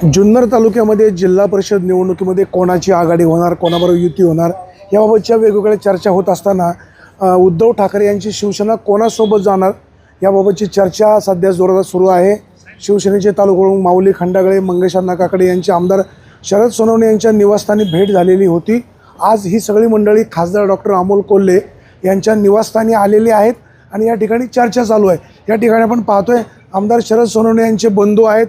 जुन्नर तालुक्यामध्ये जिल्हा परिषद निवडणुकीमध्ये कोणाची आघाडी होणार, कोणाबरोबर युती होणार याबाबतच्या वेगवेगळ्या चर्चा होत असताना उद्धव ठाकरे यांची शिवसेना कोणासोबत जाणार याबाबतची चर्चा सध्या जोरात सुरू आहे। शिवसेनेचे तालुका माऊली खंडागळे, मंगेश अण्णा काकडे यांचे आमदार शरद सोनवणे यांच्या निवासस्थानी भेट झालेली होती। आज ही सगळी मंडळी खासदार डॉक्टर अमोल कोल्हे यांच्या निवासस्थानी आलेली आहेत आणि या ठिकाणी चर्चा चालू आहे। या ठिकाणी आपण पाहतोय आमदार शरद सोनवणे यांचे बंधू आहेत,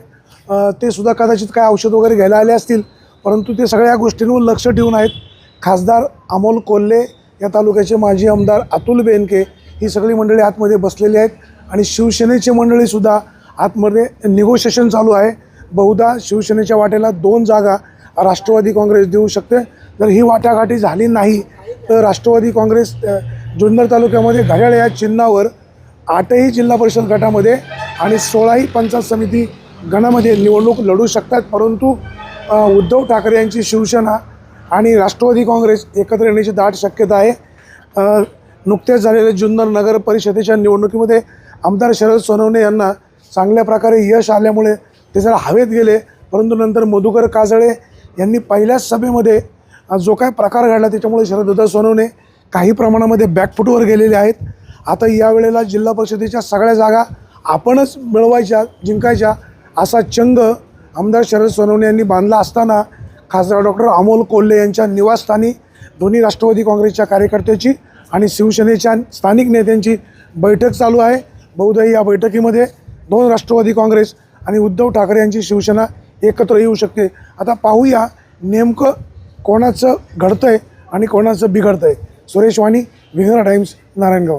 ते सुद्धा कदाचित काय औषध वगैरे घ्यायला आले असतील, परंतु ते सगळ्या गोष्टींवर लक्ष ठेवून आहेत। खासदार अमोल कोल्हे, या तालुक्याचे माजी आमदार अतुल बेनके, ही सगळी मंडळी आतमध्ये बसलेली आहेत आणि शिवसेनेची मंडळीसुद्धा आतमध्ये निगोशिएशन चालू आहे। बहुधा शिवसेनेच्या वाट्याला 2 जागा राष्ट्रवादी काँग्रेस देऊ शकते। जर ही वाटाघाटी झाली नाही तर राष्ट्रवादी काँग्रेस जुन्नर तालुक्यामध्ये घड्याळ या चिन्हावर 8ही जिल्हा परिषद गटामध्ये आणि 16ही पंचायत समिती गणामध्ये निवडणूक लढू शकतात। परंतु उद्धव ठाकरे यांची शिवसेना आणि राष्ट्रवादी काँग्रेस एकत्र येण्याची दाट शक्यता आहे। नुकत्याच झालेल्या जुन्नर नगर परिषदेच्या निवडणुकीमध्ये आमदार शरद सोनवणे यांना चांगल्या प्रकारे यश आल्यामुळे ते जरा हवेत गेले, परंतु नंतर मधुकर काजळे यांनी पहिल्याच सभेमध्ये जो काय प्रकार घडला त्याच्यामुळे शरददादा सोनवणे काही प्रमाणामध्ये बॅकफुटवर गेलेले आहेत। आता यावेळेला जिल्हा परिषदेच्या सगळ्या जागा आपणच मिळवायच्या, जिंकायच्या असा चंग आमदार शरद सोनवणे यांनी बांधला असताना खासदार डॉक्टर अमोल कोल्हे यांच्या निवासस्थानी दोन्ही राष्ट्रवादी काँग्रेसच्या कार्यकर्त्याची आणि शिवसेनेच्या स्थानिक नेत्यांची बैठक चालू आहे। बहुधा या बैठकीमध्ये 2 राष्ट्रवादी काँग्रेस आणि उद्धव ठाकरे यांची शिवसेना एकत्र येऊ शकते। आता पाहूया नेमकं कोणाचं घडतंय आणि कोणाचं बिघडतंय। सुरेश वाणी, विघ्नर टाइम्स, नारायणगाव।